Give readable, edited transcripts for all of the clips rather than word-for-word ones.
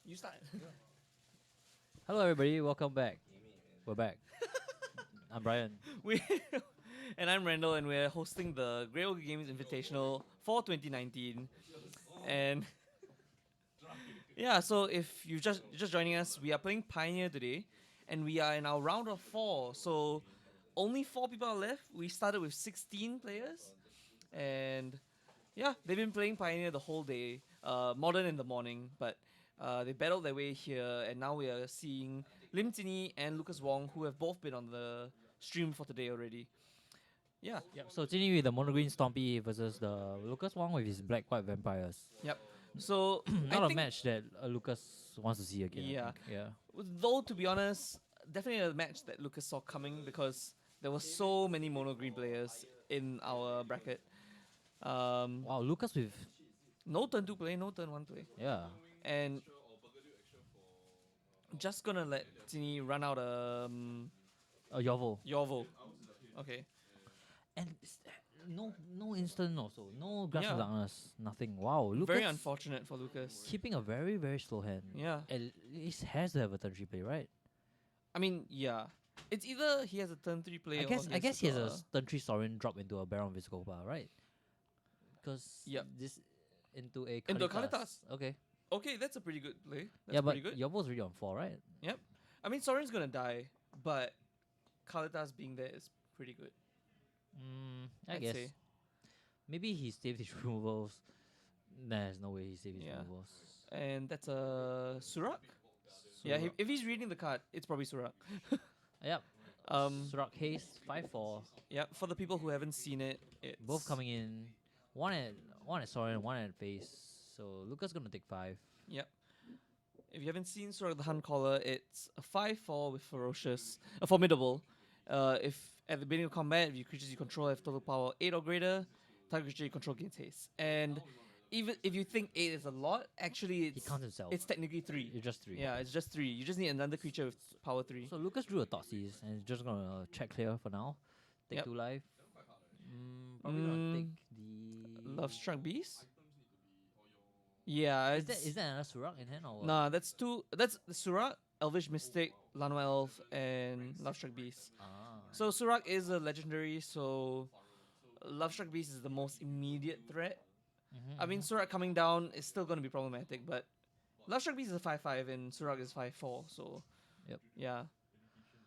You start. Hello, everybody. Welcome back. We're back. I'm Brian. we and I'm Randall, and we're hosting the Grey Ogre Games Invitational for 2019. And yeah, so if you're just joining us, we are playing Pioneer today, and we are in our round of 4. So only 4 people are left. We started with 16 players, and yeah, they've been playing Pioneer the whole day. Modern in the morning, but they battled their way here, and now we are seeing Lim Tini and Lucas Wong, who have both been on the stream for today already. Yeah. Yep. So today with the mono green Stompy versus the Lucas Wong with his black white vampires. Yep. So I Not a think, match that Lucas wants to see again. Yeah. I think. Yeah. though to be honest, definitely a match that Lucas saw coming because there were so many mono green players in our bracket. Wow, Lucas with No turn 2 play, no turn 1 play, yeah. and just gonna let Tini run out Yovo. Yorvo. Okay. And no instant also. No Grasp Yeah. of Darkness. Nothing. Wow, Lucas Very unfortunate for Lucas. keeping a very slow hand. Yeah. At least has to have a turn 3 play, right? I mean, yeah. It's either he has a turn 3 play or I guess he has a a turn 3 Sorin drop into a Baron Physical Power, right? Because Yep. this into a Into a Kalitas. Kalitas. Okay. Okay, that's a pretty good play. That's Yeah, but pretty good. Yovo's already on 4, right? Yep. I mean, Soren's gonna die, but Kalitas being there is pretty good. I I'd guess. say. Maybe he saved his removals. Nah, there's no way he saved his Yeah. removals. And that's a Surak. Yeah, Surak. if he's reading the card, it's probably Surak. Yep. Surak Haste, 5-4. Yeah, for the people who haven't seen it, it's Both coming in. One at Sorin, one at face. So Lucas gonna take 5. Yep. If you haven't seen Surak the Hunt Caller, it's a 5/4 with Ferocious, a Formidable. If at the beginning of combat, if you creatures you control have total power 8 or greater, target creature you control gains haste. And even if you think 8 is a lot, actually He counts himself. it's technically 3. It's just 3. Yeah, it's just 3. You just need another creature with power 3. So Lucas drew a Thoughtseize and is just gonna check clear for now. Take Yep. 2 life. Probably gonna take the Love Struck Beast? Yeah, Is that another Surak in hand or what? Nah, that's 2. That's Surak, Elvish Mystic, Lano Elf, and Love Struck Beast. Ah. So Surak is a legendary, so Love Struck Beast is the most immediate threat. I mean, Surak coming down is still going to be problematic, but Love Struck Beast is a 5/5 and Surak is 5/4, so Yep. yeah,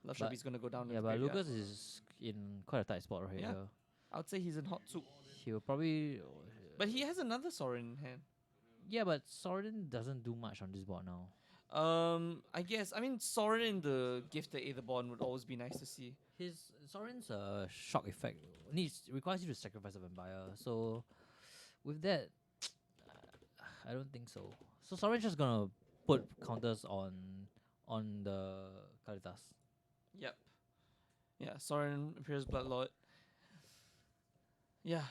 Love Struck But- Beast is going to go down. in Yeah, the but graveyard. Lucas is in quite a tight spot right Yeah. here. I would say he's in hot soup, He will probably. but he has another Sorin in hand. Yeah, but Sorin doesn't do much on this board now. I guess. I mean, Sorin in the Gifted Aetherborn would always be nice to see. His Sorin's shock effect requires you to sacrifice a vampire. So with that, I don't think so. So Sorin's just gonna put counters on the Kalitas. Yep. Yeah, Sorin appears Bloodlord. Yeah.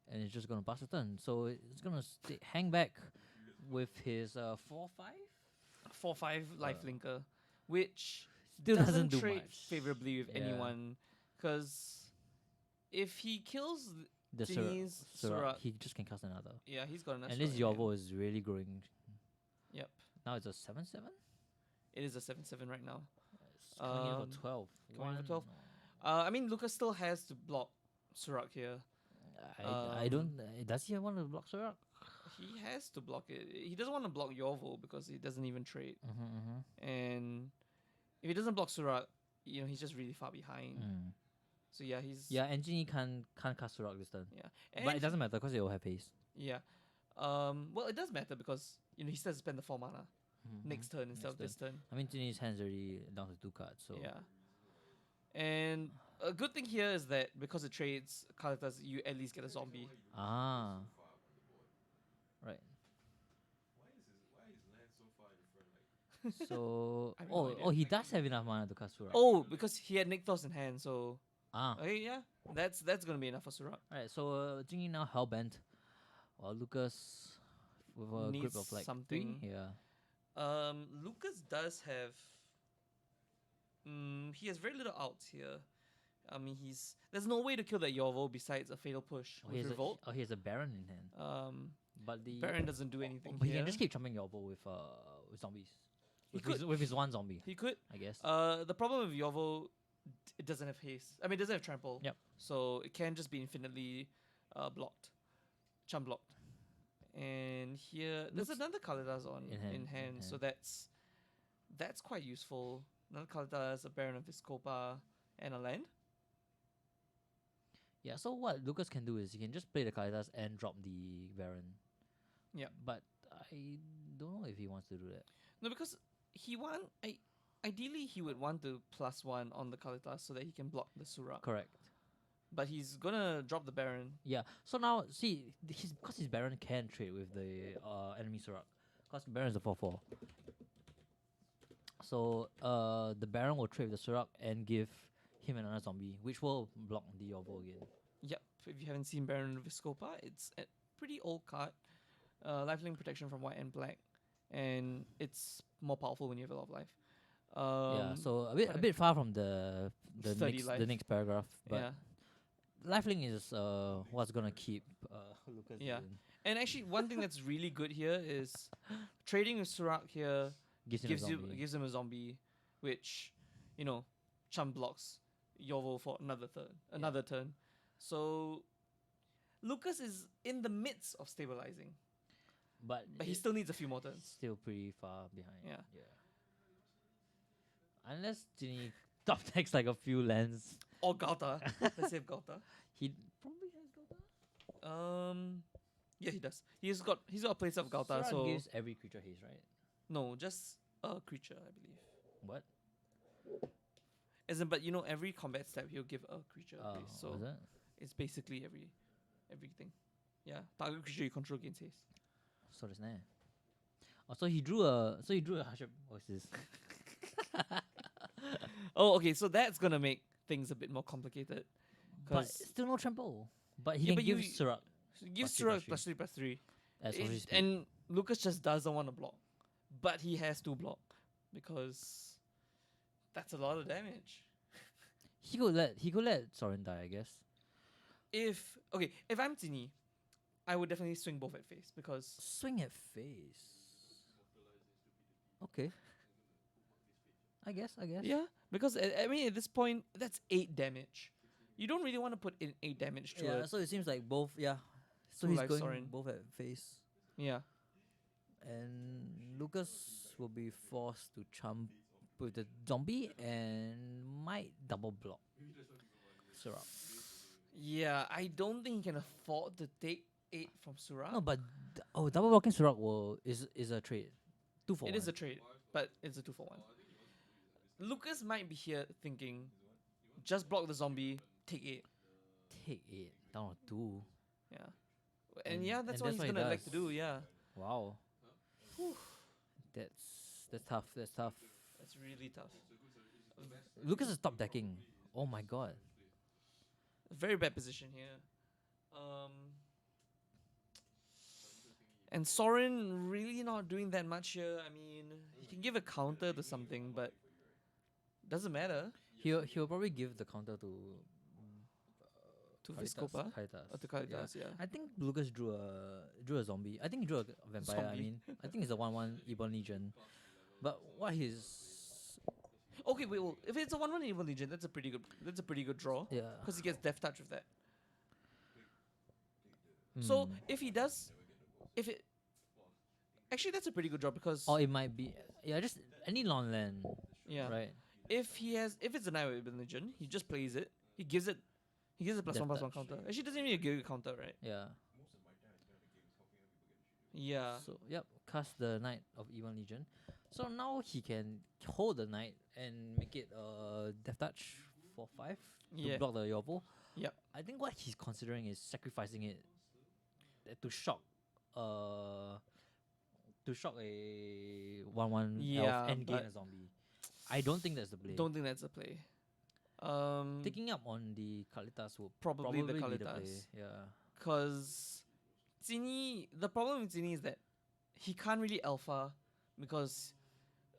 And it's just gonna pass the turn. So it's gonna hang back with his 4/5. 4/5 lifelinker, which Still doesn't do trade much. favorably with Yeah. anyone, because if he kills The Tini's Surak, Surak, he just can cast another. yeah, he's got enough. And this Surak in hand. Yovo is really growing. Yep, Now it's a 7/7. it is a 7/7 right now. It's coming in Um, for 12. coming in for 12. I mean, Lucas still has to block Surak here. I don't. Does he want to block Surak? He has to block it. He doesn't want to block Yorvo because he doesn't even trade. And if he doesn't block Surak, he's just really far behind. So yeah, he's Yeah, Engineer can't cast Surak this turn. yeah. But And it doesn't matter because they all have haste. yeah. Well, it does matter because he still has to spend the 4 mana next turn instead of this turn. I mean, Engineer's hand's already down to 2 cards, so Yeah. And a good thing here is that because it trades Kalitas, you at least get a zombie. ah, right. Why is land so far in front? Like, So I have no idea. he does have enough mana to cast Surak. Oh, because he had Nykthos in hand, so ah. okay, yeah, that's gonna be enough for Surak. Alright, so Jingyi now hellbent, while Lucas with a Needs grip of like something. 3. Yeah. Lucas does have. He has very little outs here. I mean, there's no way to kill that Yorvo besides a fatal push Oh, he with has Revolt. he has a Baron in hand. But the Baron doesn't do anything but he here. can just keep chumping Yorvo with zombies. He With his one zombie, He could. I guess. The problem with Yovo, it doesn't have haste. I mean, it doesn't have trample. Yep. So it can just be infinitely blocked, chum blocked. And here, there's Looks another Kalitas on in in hand, hand, in so hand. that's quite useful. Another Kalitas, a Baron of Viscopa, and a land. Yeah, so what Lucas can do is he can just play the Kalitas and drop the Baron. Yep. But I don't know if he wants to do that. No, because ideally he would want to +1 on the Kalitas so that he can block the Surak. Correct. But he's gonna drop the Baron. Yeah. So now see because his Baron can trade with the enemy Surak. Because Baron is a 4/4. So the Baron will trade with the Surak and give him another zombie, which will block the Yovo again. Yep. If you haven't seen Baron of Viscopa, it's a pretty old card. Lifelink protection from white and black, and it's more powerful when you have a lot of life. Yeah, so a quite bit far from the 30 life. next paragraph, but Yeah. Lifelink is what's gonna keep Lucas. Yeah. in. And actually, one thing that's really good here is trading with Surak here Gives him a zombie. gives him a zombie, which, chum blocks Yovo for another turn. So Lucas is in the midst of stabilizing, but but he still needs a few more turns. still pretty far behind. Yeah. Unless Ginny top decks like a few lands, Or Gauta. Let's save Gauta. he probably has Gauta. Yeah, he does. He's got a place of Gauta, Surak so gives every creature haste, right? no, just a creature, I believe. What? As in, but every combat step he'll give a creature a place, so was that? it's basically everything. Yeah, target creature you control gains haste. So there's nah. Oh, so he drew a hardship. What's this? Oh, okay, so that's gonna make things a bit more complicated. But 'Cause still no trample. But he Yeah, can but give you- Surak give +3/+3. Surak +3/+3. as sorcery speed. And Lucas just doesn't want to block, but he has to block because that's a lot of damage. He could let Soren die, I guess. If I'm Tini, I would definitely swing both at face because Swing at face. Okay. I guess. yeah, because I mean at this point that's 8 damage. You don't really want to put in 8 damage to Yeah, it. so it seems like both. Yeah. So Two he's life going Soren. both at face, Yeah, and Lucas will be forced to chump with the zombie and might double block Surak. yeah. I don't think he can afford to take 8 from Surah. No, but double blocking Surak is a trade. 2 for It 1. is a trade, but it's a 2-for-1. Lucas might be here thinking, just block the zombie, take 8. Take 8 down to 2. Yeah, and yeah, that's and what that's he's what he gonna like to does. do. Yeah, Wow. That's tough. That's tough. that's really tough. Lucas is top decking. Oh my god. Very bad position here. And Soren really not doing that much here. I mean, he can give a counter to something, but doesn't matter He'll probably give the counter to to Kalitas- Viscopa Kalitas. or to Kalitas. Yeah. I think Lucas drew a zombie. I think he drew a vampire. I Zombie. mean, I think it's a 1/1 Ebon Legion. But what he's Okay, wait. Well, if it's a 1/1 Evil Legion, that's a pretty good draw yeah. because he gets Death Touch with that. So if he does, if it actually that's a pretty good draw because or it might be just any long land, yeah. right? If it's a Night with Evil Legion, he just plays it. He gives it +1/+1 Death touch. counter. Actually, doesn't even give a counter, right? Yeah. Yeah. So yep, cast the Knight of Ebon Legion. So now he can hold the Knight and make it Death Touch for 5 to Yeah. block the Yovo. Yep. I think what he's considering is sacrificing it to shock a 1/1 Yeah, elf and gain but a zombie. I don't think that's the play. Don't think that's a play. Taking up on the Kalitas will Probably the be the Kalitas. play. Yeah. Because the problem with Zini is that he can't really alpha because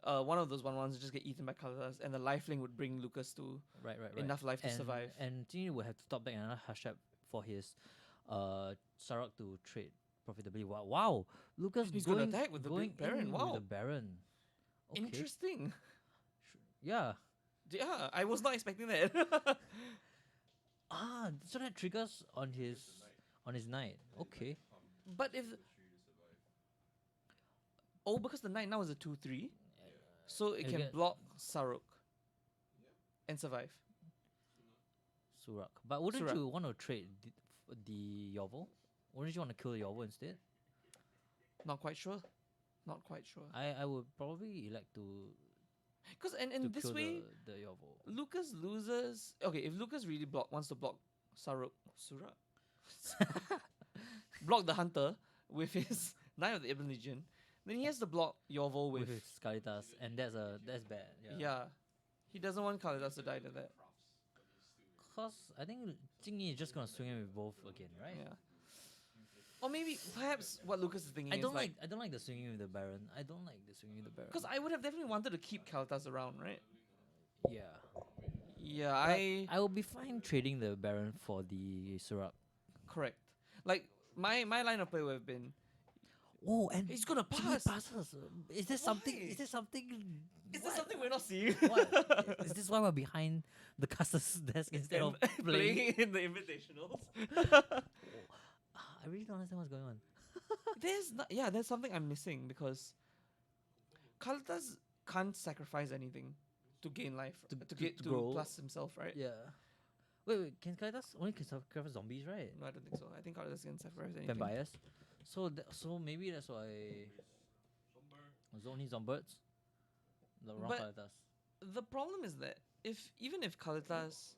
one of those 1/1s will just get eaten by Kalitas, and the lifelink would bring Lucas to Right. enough life to and, survive. And Tini will have to top back another Hashep for his Sarok to trade profitably. Wow, wow. Lucas He's gonna going attack with the going big Baron. in Wow. with the Baron. Okay. Interesting. Yeah. Yeah, I was not expecting that. Ah, so that triggers on his knight. Okay. But if because the knight now is a 2/3, so it You can get- block Saruk and survive. Surak. But wouldn't Surak. you want to trade the Yovel? Wouldn't you want to kill the Yovel instead? Not quite sure. Not quite sure. I would probably elect to Because and to in this kill way, the Yovel. Lucas loses. Okay, if Lucas really wants to block Surak, block the hunter with his Knight of the Ibn Legion, then he has to block Yovel With with. his Kalitas, and that's bad. Yeah. He doesn't want Kalidas to die to that. Cause I think Jingyi is just gonna swing in with both again, right? Yeah. Or maybe, perhaps, what Lucas is thinking I is don't like. I don't like the swinging with the Baron. I don't like the swinging with the Baron. Because I would have definitely wanted to keep Kalitas around, right? Yeah. Yeah, But I will be fine trading the Baron for the Surak. Correct. Like, my line of play would have been. Oh, and He's gonna Jingyi pass. passes. Is there something? Why? Is there something? Is there what? something we're not seeing? What? Is this why we're behind the caster's desk instead of playing playing? in the invitationals? I really don't understand what's going on. There's something I'm missing because Kalitas can't sacrifice anything to gain life, to grow. plus himself, right? Yeah. Wait, can Kalitas only can sacrifice zombies, right? No, I don't think so. I think Kalitas can sacrifice anything. Vampires. So maybe that's why. Was it only Zombies? The wrong But- Kalitas. The problem is that even if Kalitas,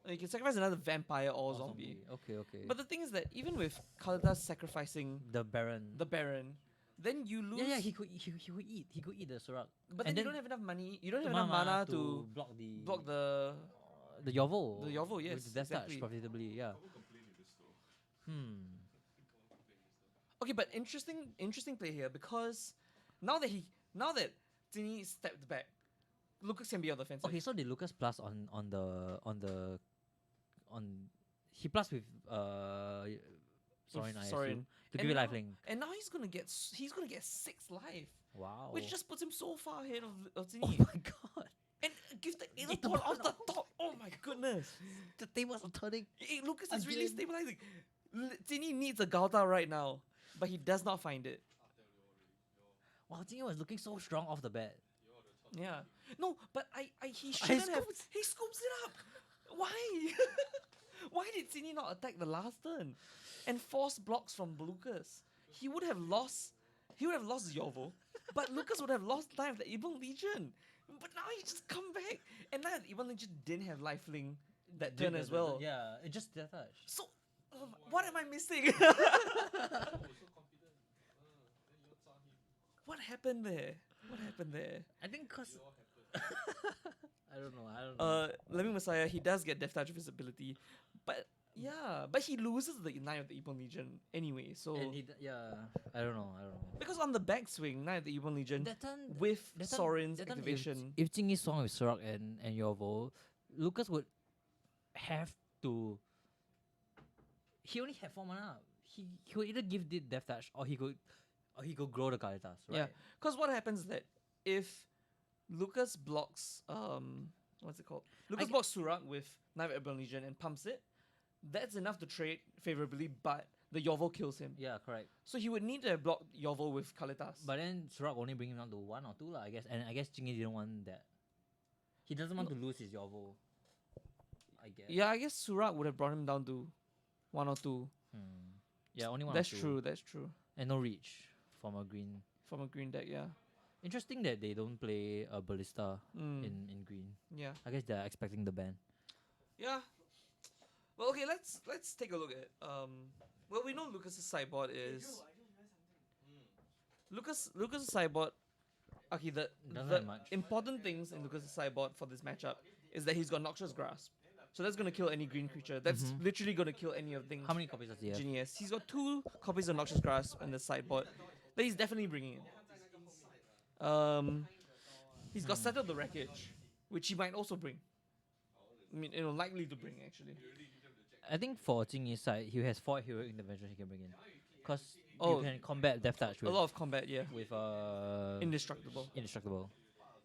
you can sacrifice another vampire or Or zombie. Okay. But the thing is that even with Kalitas sacrificing The Baron. the Baron, then you lose. Yeah, he could eat. He could eat the Surak. But and then you then don't have enough money. You don't have enough mana to block the. the Yovel. The Yovel, yes, With Death exactly. Touch profitably, yeah. Someone complain in this though. Okay, but interesting play here because now that Tini stepped back, Lucas can be on the offensive. Okay, so the Lucas plus on he plus with Sorin, I Sorin. assume, to And give you now- lifelink. And now he's gonna get 6 life, Wow. which just puts him so far ahead of Tini. Oh my god. And give the It's Aether off the top. Oh my goodness. The tables are turning. Lucas is really Again. stabilizing. Tini needs a Gauta right now, but he does not find it. Wow, Jingyi was looking so strong off the bat. Yeah. No, but he shouldn't have. He scoops it up. Why? Why did Tini not attack the last turn and force blocks from Lucas? He would have lost. He would have lost Yovo, but Lucas would have lost time of the Ibn Legion. But now he just come back, and now the Ibn Legion didn't have lifelink that turn as well. Yeah, it just Death Touch. So, what am I missing? What happened there? What happened there? I think cause I don't know. Lemming Messiah, he does get Death Touch visibility, but yeah, but he loses the Knight of the Ibn Legion anyway. So And I don't know. because on the backswing, Knight of the Ibn Legion That turn with that turn- Sorin's that turn activation, If Jingyi swung with Surak and Yovo, Lucas would have to. He only had 4 mana. He would either give the Death Touch or he could grow the Kalitas, right? yeah. Because what happens is that if Lucas blocks what's it called? Lucas g- blocks Surak with Knight of Ibn Legion and pumps it. That's enough to trade favorably, but the Yovel kills him. Yeah, correct. So he would need to have blocked Yovel with Kalitas. But then Surak only bring him down to 1 or 2 lah, I guess. And I guess Jingyi didn't want that. He doesn't want to lose his Yovo. I guess. Yeah, I guess Surak would have brought him down to 1 or 2. Yeah, only 1 That's or 2. true. That's true. And no reach from a green. From a green deck, yeah. Interesting that they don't play a Ballista in green. Yeah. I guess they're expecting the ban. Yeah. Well, okay. Let's take a look at Well, we know Lucas's sideboard is Lucas's sideboard. Okay, the Doesn't the have much. important things in Lucas's sideboard for this matchup is that he's got Noxious Grasp, so that's gonna kill any green creature. That's literally gonna kill any of the things. How many copies does he have? Genius. He's got 2 copies of Noxious Grasp on the sideboard that he's definitely bringing in. He's got Settled the Wreckage, which he might also bring. I mean, likely to bring actually. I think for Jingyi's side, he has 4 heroic interventions he can bring in. Because Oh, you can combat Death Touch a with lot of combat, yeah. with Indestructible. indestructible.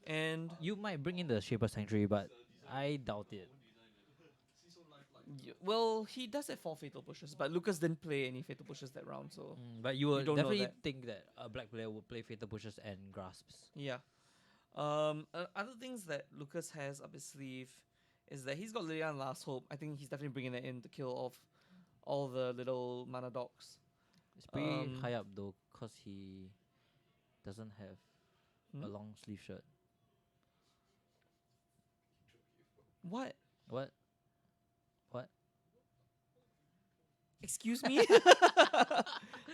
And You might bring in the Shaper Sanctuary, but I doubt it. well, he does have 4 fatal pushes, but Lucas didn't play any fatal pushes that round, so But you would don't know definitely that. think that a black player would play Fatal Pushes and Grasps. yeah. Other things that Lucas has up his sleeve is that he's got Lilian Last Hope. I think he's definitely bringing that in to kill off all the little mana dogs. It's pretty Um, high up though, because he doesn't have a Hmm? long sleeve shirt. What? What? What? Excuse me?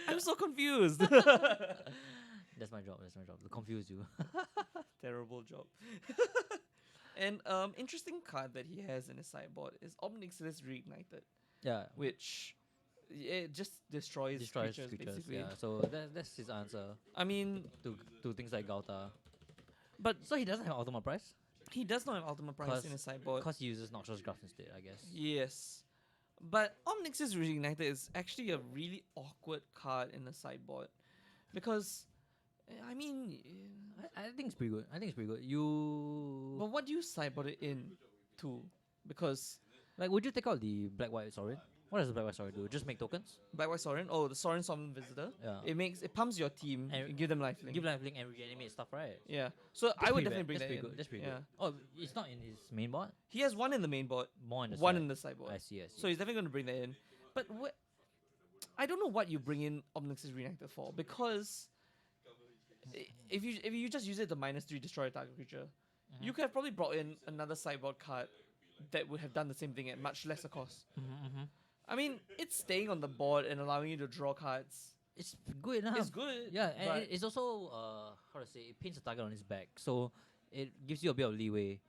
I'm so confused. That's my job. That's my job. To confuse you. Terrible job. And interesting card that he has in his sideboard is Omnixilus Reignited, Yeah. which it just destroys creatures basically. Yeah. So that's his answer I mean, to things like Gauta. but So he doesn't have ultimate price he does not have Ultimate Price in his sideboard. because he uses Noxious Grasp instead, I guess. Yes. But Omnix's Reignited is actually a really awkward card in the sideboard. Because, I mean, I think it's pretty good. I think it's pretty good. You but what do you sideboard it in to? Because like, would you take out the black white Sauron? What does the black white Sauron do? Just make tokens? Black White Sorin, the Sorin Summon Visitor, Yeah. it pumps your team, And give them lifelink. Give lifelink and reanimate stuff, right? Yeah. So That's I would pretty definitely bad. bring That's that pretty in. good. That's pretty yeah. good. Oh, it's not in his main board? He has 1 in the main board, More in the 1 side. in the sideboard. I see, I see. So he's definitely going to bring that in. But I don't know what you bring in Omnix's Reactor for, because if you just use it to -3 destroy a target creature, you could have probably brought in another sideboard card that would have done the same thing at much lesser cost. I mean, it's staying on the board and allowing you to draw cards. It's good enough. It's good. Yeah, and but it's also how to say, it paints a target on his back, so it gives you a bit of leeway.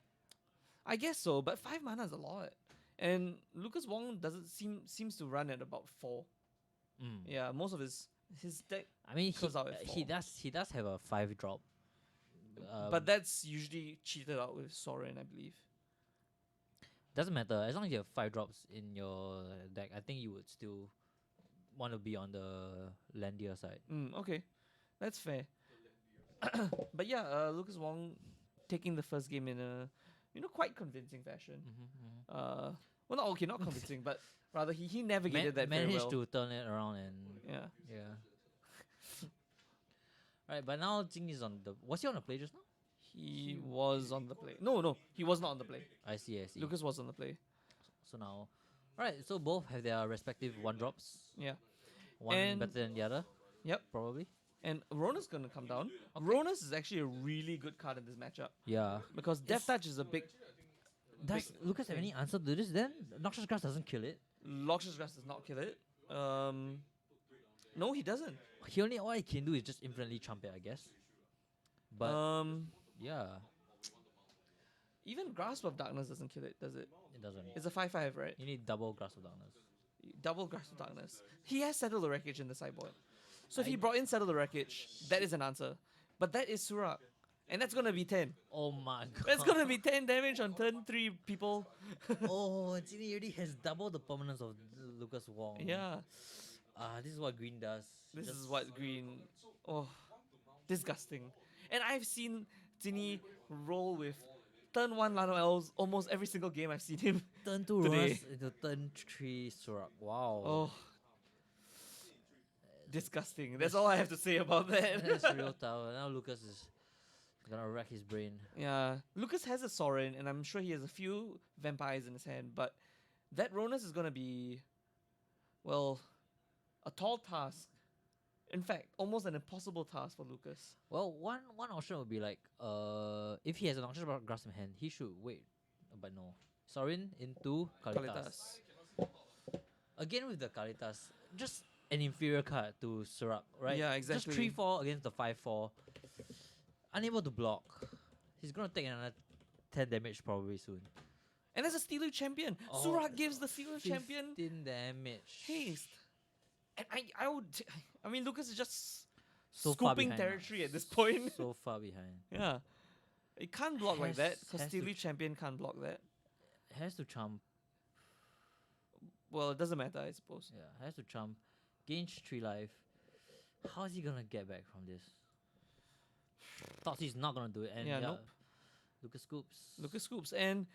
I guess so. But 5 mana is a lot, and Lucas Wong seems to run at about 4. Yeah, most of his deck, I mean, Goes out at he 4. does have a 5-drop. but that's usually cheated out with Sorin, I believe. Doesn't matter as long as you have 5 drops in your deck. I think you would still want to be on the landier side. Okay, that's fair. But yeah, Lucas Wong taking the first game in a quite convincing fashion. Well, not okay, not convincing, but rather he navigated that very managed well. to turn it around and Yeah. yeah. Right, but now Jing is on the. Was he on the play just now? He was on the play. No, he was not on the play. I see. Lucas was on the play. So now, right. So both have their respective 1-drops. Yeah. One And- better than the other. Yep. Probably. And Rona's gonna come down. Okay. Rona's is actually a really good card in this matchup Yeah. because Death Touch is a big. Does Lucas have thing. any answer to this then? Noxious Grass doesn't kill it. Noxious Grass does not kill it. No, he doesn't. All he can do is just infinitely chump it, I guess. But yeah, Even Grasp of Darkness doesn't kill it, does it? it doesn't. It's a 5/5, right? You need double Grasp of Darkness. Double Grasp of Darkness. He has Settle the Wreckage in the sideboard. So if he I- brought in Settle the Wreckage, that is an answer. But that is Surak. And that's gonna be 10. Oh my god. That's gonna be 10 damage on turn 3, people. Oh, Genie already has double the permanence of Lucas Wong. Yeah. This is what green does. This Just- is what green. Oh, disgusting. And I've seen Tini roll with turn 1 Lano Elves almost every single game I've seen him. turn 2 today. runs into turn 3 Surak. Wow. Oh, disgusting. That's all I have to say about that. That's real tough. Now Lucas is gonna rack his brain. Yeah, Lucas has a Sorin, and I'm sure he has a few vampires in his hand, but that Ronus is gonna be, well, a tall task. In fact, almost an impossible task for Lucas. Well, one option would be like, if he has an Noxious Grass in hand, he should wait. But no. Sorin into Kalitas. Again with the Kalitas, just an inferior card to Surak, right? Yeah, exactly. Just 3/4 against the 5/4. Unable to block. He's gonna take another 10 damage probably soon. And as a Steelu champion, Oh, Surak gives the Steelu champion 15 damage. haste. And I mean, Lucas is just So far scooping behind now. territory at this point. So far behind. Yeah. It can't block like that, because Has to Steely Champion can't block that. Has to chump. Well, it doesn't matter, I suppose. Yeah, has to chump. Gains 3 life. How is he gonna get back from this? Thought he's not gonna do it, and Yeah, nope. Lucas Scoops. Lucas Scoops. And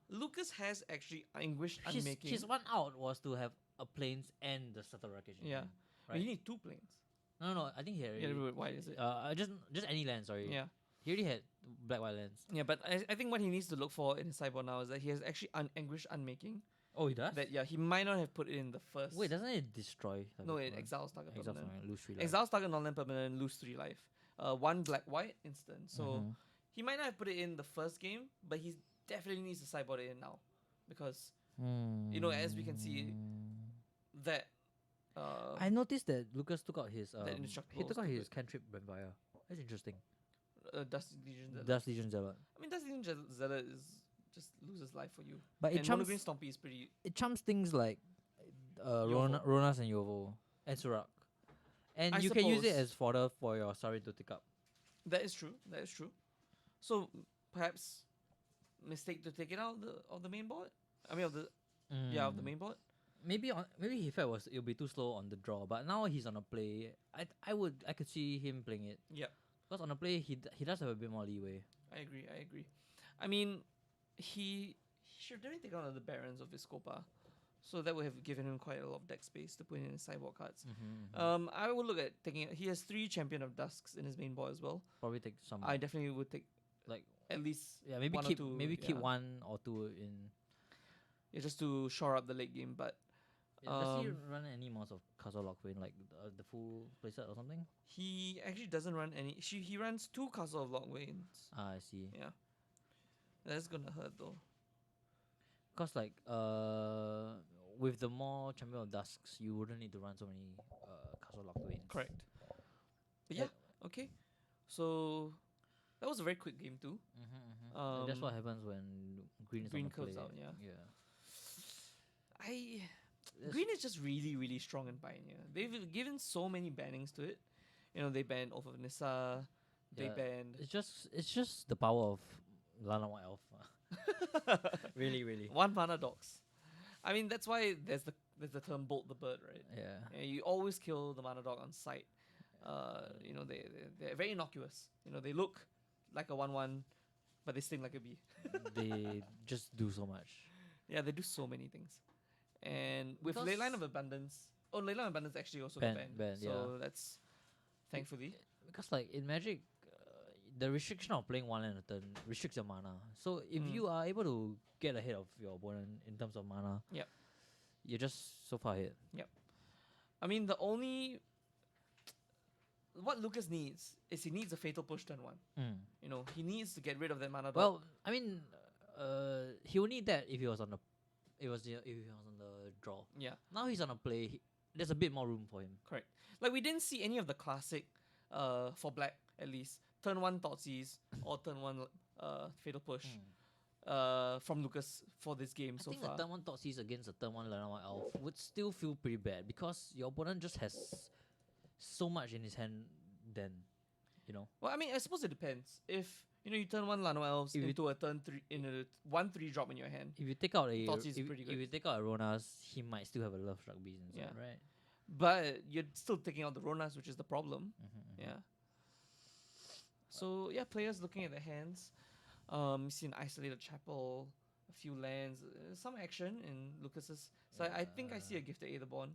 Lucas has actually Anguish Unmaking. His one out was to have a planes and the subtle wreckage. in Yeah. hand, But right. you need 2 planes. No. I think he already. Yeah, why is it? Just any land. Sorry. Yeah. He already had black white lands. Yeah, but I think what he needs to look for in his sideboard now is that he has actually Anguish Unmaking. Oh, he does. That, yeah, he might not have put it in the first. Wait, doesn't it destroy? No, it exiles target Exiles permanent. lose 3 life. Exiles target non-land permanent, lose 3 life. 1 black white instant. So Mhm. he might not have put it in the first game, but he definitely needs to sideboard it in now. Because, you know, as we can see, that I noticed that Lucas took out his that he indestructible took out is his cantrip vampire. That's interesting. Dust Legion Zealot. Dust Legion Zealot. I mean, Dust Legion Zealot is just loses life for you. But And Mono Green Stompy is pretty. it trumps things like Yovo. Ronas and Yovo and Surak. And I you can use it suppose- as fodder for your Sarin to take up. That is true. That is true. So perhaps mistake to take it out of the main board. I mean, of the of the main board. Maybe he felt it'll be too slow on the draw, but now he's on a play. I could see him playing it. Yeah, Because on a play he does have a bit more leeway. I agree. I mean, he should definitely take out the Barons of Viscopa. So that would have given him quite a lot of deck space to put in his sideboard cards. I would look at taking. He has 3 Champion of Dusks in his main board as well. Probably take some I definitely would take like at least maybe 1 or keep 2, keep yeah. 1 or 2 in. Yeah, just to shore up the late game. But Does he run any mods of Castle Lockwind, like the full playset or something? he actually doesn't run any. He runs 2 Castle of Lockwains. Ah, I see. Yeah, that's gonna hurt though. Cause like with the more Champion of Dusks, you wouldn't need to run so many Castle Lockwind. Correct. But yeah, okay. So that was a very quick game too. That's what happens when green is green on the curves play. out, yeah. That's- Green is just really, really strong in Pioneer. They've given so many bannings to it. You know, they banned Oath of Nissa. They Yeah. banned It's just the power of Lana White Elf. really. 1 mana dogs. I mean, that's why there's the term Bolt the Bird, right? Yeah. Yeah, you always kill the mana dog on sight. You know, they're very innocuous. You know, they look like a 1/1, but they sting like a bee. They just do so much. Yeah, they do so many things. And with Because- Leyline of Abundance, Leyline of Abundance actually also Ban- got banned. banned, So that's thankfully. Because like in Magic, the restriction of playing 1 land a turn restricts your mana. So if you are able to get ahead of your opponent in terms of mana, Yep. you're just so far ahead. I mean, what Lucas needs is he needs a Fatal Push turn 1. You know, he needs to get rid of that mana dog. Well, I mean, he would need that if he was on the, if he was on the draw. Yeah, Now he's on a play. There's a bit more room for him. correct. Like we didn't see any of the classic, for black at least, turn 1 Thoughtseize or turn 1 Fatal Push, from Lucas for this game I so think far. a turn 1 Thoughtseize against a turn 1 Lana White Elf would still feel pretty bad because your opponent just has so much in his hand then, you know. Well, I mean, I suppose it depends. If you turn 1 Lano Elves If you- into a turn 3 in a 1/3 drop in your hand. If you take out a Thoughtseize is if, pretty if good. you take out a Ronas, he might still have a Love Struck Beast inside, Yeah. right? But you're still taking out the Ronas, which is the problem. Yeah. So yeah, players looking at their hands. You see an isolated chapel, a few lands, some action in Lucas's. So I think I see a gifted Aetherborn.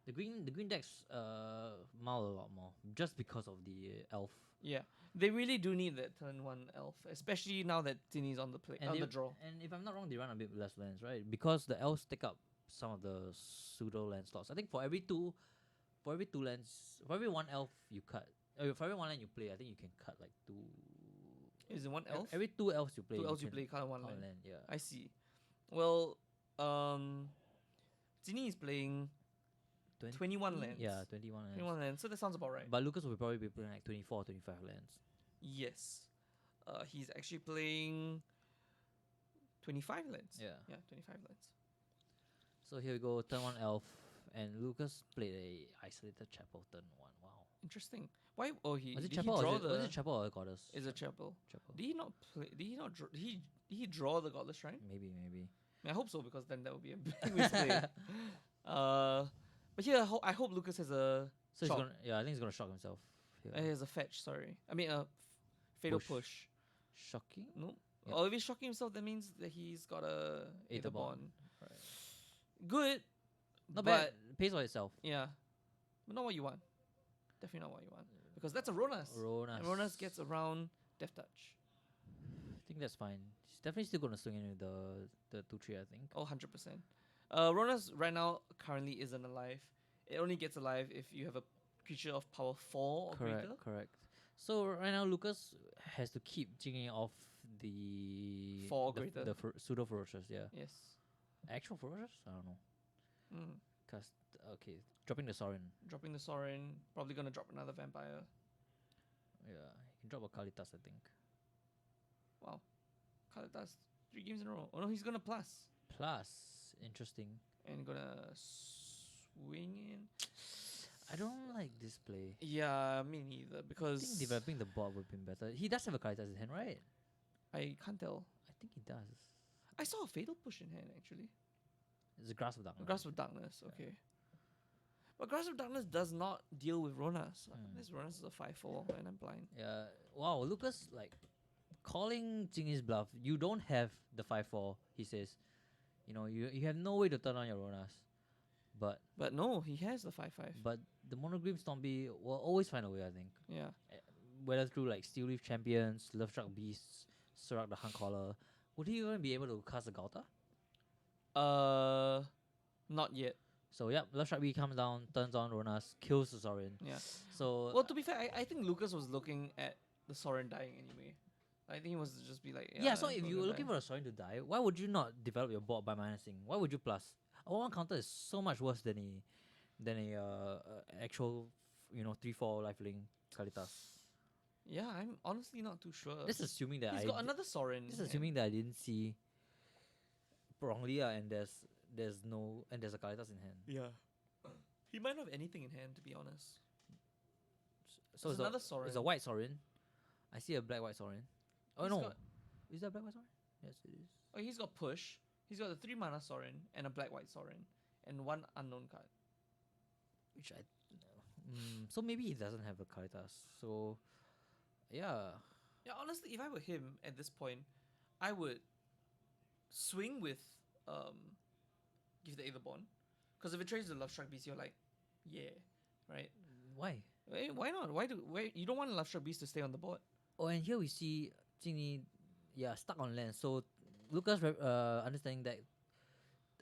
The green decks mull a lot more just because of the elf. Yeah, they really do need that turn 1 elf, especially now that Tini's on the play on the draw. And if I'm not wrong, they run a bit less lands, right? Because the elves take up some of the pseudo land slots. I think for every two lands, for every 1 elf you cut, for every 1 land you play, I think you can cut like 2. Is it 1 elf? Every 2 elves you play, 2 elves you can play, kind of 1 count land. land. Yeah. I see. Well, Tini is playing 21 lands. Yeah, 21 lands. 21 lands. So that sounds about right. But Lucas will probably be playing like 24 or 25 lands. Yes. He's actually playing 25 lands. Yeah. Yeah, 25 lands. So here we go, turn 1 elf, and Lucas played a isolated chapel turn 1. Wow. Interesting. Why? Oh, Was it did he chapel? draw Was it chapel or goddess? Is a chapel? Chapel. Did he not play? Did he not draw? Did he draw the Godless Shrine? Maybe. I hope so, because then that would be a big misplay. But here I hope Lucas has a So he's Shock. gonna, yeah, I think he's gonna shock himself. He Here. has a fetch, sorry. I mean, a fatal Push. push. Shocking. No. Yep. Or if he's shocking himself, that means that he's got a Aether Aether Bond. Bond. Right. Good, Not but bad. Pays for itself. yeah, but not what you want. Definitely not what you want because that's a Ronas. Ronas. And Ronas gets around Death Touch. I think that's fine. He's definitely still gonna swing in with the 2-3. I think. Oh, 100%. Ronas right now currently isn't alive. It only gets alive if you have a creature of power 4 or Correct. greater. Correct. So right now Lucas has to keep jinging off the 4 or the, greater. the pseudo ferocious. Yeah. Yes. Actual ferocious? I don't know. Mm. Cast. Okay. Dropping the Sorin. Dropping the Sorin, probably gonna drop another vampire. Yeah. He can drop a Kalitas, I think. Wow. Kalitas 3 games in a row. Oh no, he's gonna plus Plus, interesting. and gonna swing in. I don't like this play. Yeah, me neither I because think developing the board would have been better. He does have a Kalitas in hand, right? I can't tell. I think he does. I saw a fatal push in hand actually. It's a Grasp of Darkness. Grasp of Darkness, okay. But Grasp of Darkness does not deal with Ronas. This Ronas is a 5/4 and I'm blind. Yeah. Wow, Lucas like calling Jingy's bluff. You don't have the 5-4, he says. You know, you have no way to turn on your Ronas. But But no, he has the 5/5. but the Monogrim Stompy will always find a way, I think. Yeah. Whether through like Steel Leaf Champions, Love Struck Beasts, Surak the Hunt Caller. Would he even be able to cast a Gauta? Not yet. So yep, Love Struck Beast comes down, turns on Ronas, kills the Sorin. Yeah. So Well, to be fair, I think Lucas was looking at the Sorin dying anyway. I think he was just be like, yeah, so it's if not you were gonna looking die. for a Sorin to die, why would you not develop your board by minusing? Why would you plus? A 1 counter is so much worse than a actual 3/4 lifelink Kalitas. Yeah, I'm honestly not too sure. This is assuming that He's got another Sorin. this is assuming that I didn't see wrongly, and there's a Kalitas in hand. Yeah. He might not have anything in hand, to be honest. So There's it's another a, Sorin. it's a white Sorin. I see a black white Sorin. Oh He's no, got- is that black white Sorin? Yes, it is. Oh, he's got push. He's got a 3 mana Sorin and a black white Sorin and 1 unknown card. Which I so maybe he doesn't have a Kalitas. So yeah, Yeah, honestly, if I were him at this point, I would swing with give the Aether Bond. Because if it trades the Love Struck Beast, you're like, yeah, right? why? Why not? Why you don't want Love Struck Beast to stay on the board? Oh, and here we see Jingyi, stuck on land. So Lucas understanding that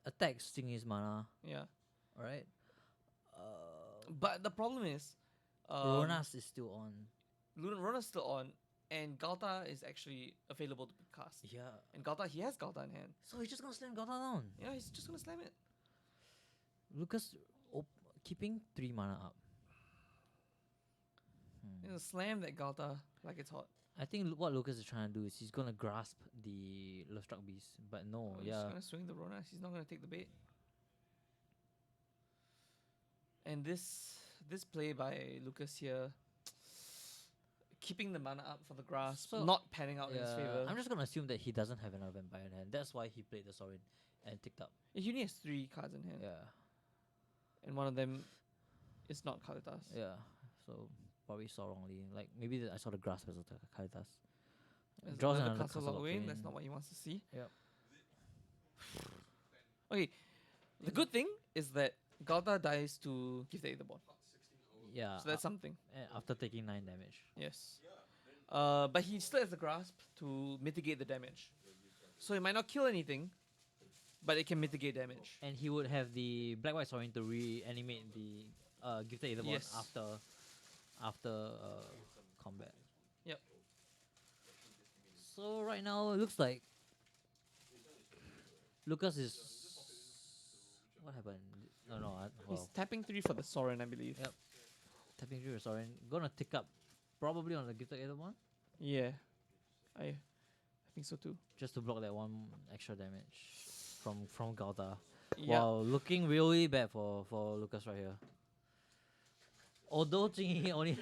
attacks Jingyi's mana. Yeah. Alright. But the problem is Ronas is still on. Rona's still on, and Galta is actually available to be cast. Yeah. And Galta, he has Galta in hand. So he's just gonna slam Gauta down. Yeah, he's just gonna slam it. Lucas keeping 3 mana up. He's gonna slam that Galta like it's hot. I think what Lucas is trying to do is he's gonna grasp the Love Struck Beast, but no, He's yeah. gonna swing the Ronas. He's not gonna take the bait. And this play by Lucas here, keeping the mana up for the grasp, So- not panning out in his favor. I'm just gonna assume that he doesn't have another vampire in hand. That's why he played the Sorin and ticked up. He only has 3 cards in hand, Yeah, and one of them is not Kalitas. yeah. So probably saw wrongly. Like maybe I saw the grasp as a Kalitas. There's Draws another another castle castle lock away. lock That's in. not what he wants to see. Yep. Okay, the good thing is that Galta dies to give the Aether Bond, Yeah. so that's something. after taking 9 damage. Yes. But he still has the grasp to mitigate the damage. So it might not kill anything, but it can mitigate damage. And he would have the black white Sorin to reanimate the gifted Aether Bond Yes. after combat. Yep. So right now it looks like Lucas is what happened? No. He's Well, tapping 3 for the Sorin, I believe. Yep. tapping through Sorin, gonna tick up probably on the gifted Aether Bond Yeah. I think so too. just to block that 1 extra damage from Gauta. Yeah. Wow, looking really bad for Lucas right here. Although Jingyi only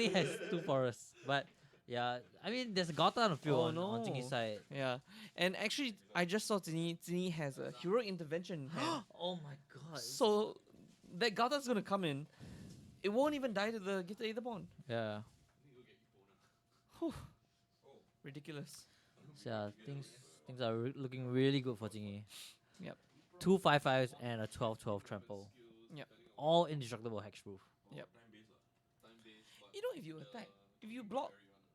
has 2 forests, but yeah, I mean there's a Gauta on the field Oh, on Jingyi's no. side. Yeah. And actually, I just saw Zini has a hero intervention in hand. Oh my god! So that Galta's gonna come in. It won't even die to the Gifted Aetherborn. Yeah. Whew. Ridiculous. So yeah, things are looking really good for Jingyi. Yep. 2 5/5s and a 12/12 trample. Yep. All indestructible hexproof. Yep. You know, if you attack, if you block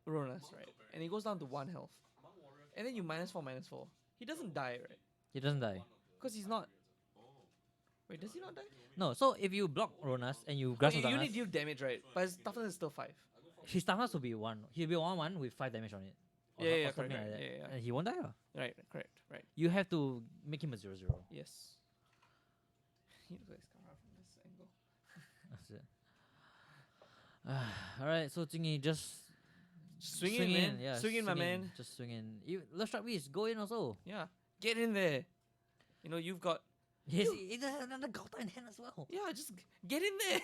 Ronas, right, and he goes down to 1 health, and then you -4/-4, he doesn't die, right? He doesn't die. Because he's not. Wait, does he not die? No, so if you block Ronas and you grasp Okay, of you darkness, only deal damage, right? But his toughness is still 5. his toughness will be 1. He'll be 1/1 with 5 damage on it. Or, Yeah, or yeah, something correct, like correct. that. Yeah, yeah. And he won't die. Right, correct, right. You have to make him a 0/0. Yes. He looks like Scar from this angle. That's it. Alright, so Jingyi just Swing in, man. Yeah, swing in, my man. Just swing in. You Love Shark Beast, go in also. Yeah. Get in there. You know, you've got. Yes, it has another Gauta in hand as well. Yeah, just get in there.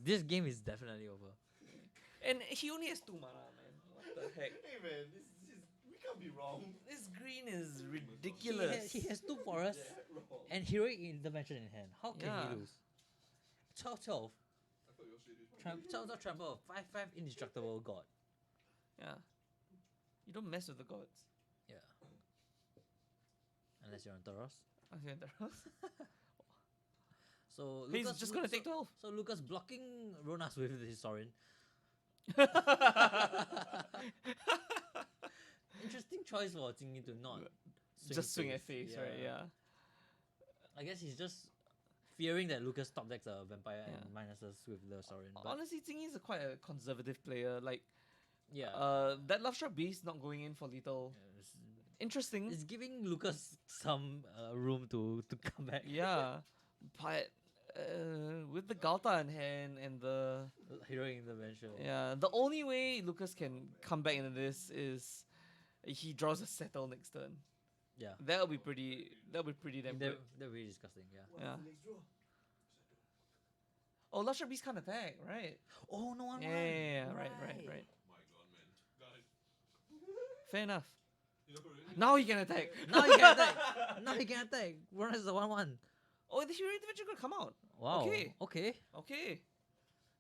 This game is definitely over. And he only has 2 mana, man. What the heck? Hey man, we can't be wrong. This green is ridiculous. He has 2 forests and heroic intervention in hand. How can Yeah. he lose? 12/12. I thought you all should do 12/12 trample. 5/5 indestructible god. Yeah. You don't mess with the gods. Yeah. Unless you're on Tauros. Okay, So he's Lucas, just gonna take 12. So Lucas blocking Ronas with his Sorin. Interesting choice for Jingyi to not Just swing at face, right? Yeah. I guess he's just fearing that Lucas top decks a vampire Yeah. and minuses with the Sorin. But Honestly, Jingyi is quite a conservative player. Like, yeah. that Love Struck Beast not going in for lethal. Interesting. It's giving Lucas some room to come back. Yeah. But with the Galta in hand and the Heroic intervention. the only way Lucas can come back into this is he draws a settle next turn. Yeah. That'll be pretty damn good. They're really disgusting, yeah. Yeah. Oh, Love Struck Beast can't attack, right? Oh, no one. Yeah, right. My god, man. Guys. Fair enough. You know already? Now he can attack. Now he can attack. Now he can attack. Ronas is a 1/1. Oh, the hero intervention could come out. Wow. Okay. Okay.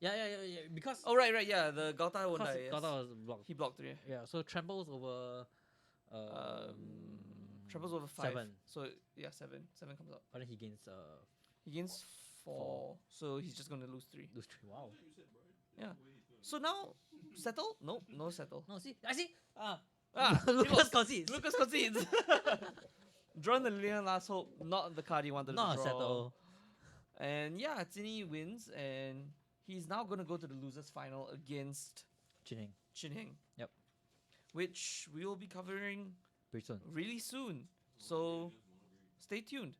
Yeah. Because Oh, right. Yeah, the Galta won't because die. Yes. Gauta was blocked. He blocked 3. Yeah, so tramples over. Tramples over 5. 7. So yeah, 7. 7 comes out. But then he gains He gains 4. So he's just gonna lose 3. lose 3. Wow. You said, Brian. Yeah. So now settle? No, no settle. No, see, I see. Lucas Lucas concedes. Lucas concedes. Drawn the Lilian Last Hope, not the card he wanted Not to a draw. settle. And yeah, Tini wins, and he's now gonna go to the losers final against Chinning. Chinheng. Yep. Which we will be covering Pretty soon. really soon. So stay tuned.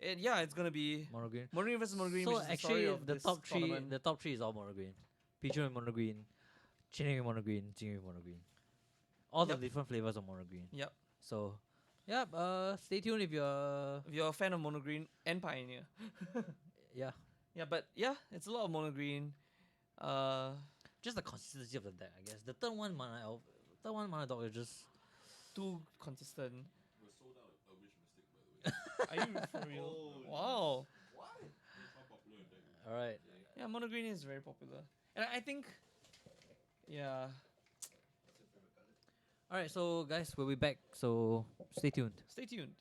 And yeah, it's gonna be Mono green. Mono Green versus Mono Green, So which is the story actually, of the this top three, tournament. the top 3 is all mono green. Pichu and mono green, Chinning and mono green, Jingyi and mono green. All Yep. the different flavors of mono green. Yep. So, yeah. Stay tuned if you're. If you're a fan of Mono Green and Pioneer. Yeah. Yeah, but yeah, it's a lot of Mono Green. Just the consistency of the deck, I guess. The turn 1 mana elf, turn 1 mana dog is just. Too consistent. We're sold out a wish mistake, by the way. Are you for real? Holy Wow. What? That's how popular a deck is. Alright. Yeah, Mono Green is very popular. And I think, yeah. Alright, so guys, we'll be back. So stay tuned. Stay tuned.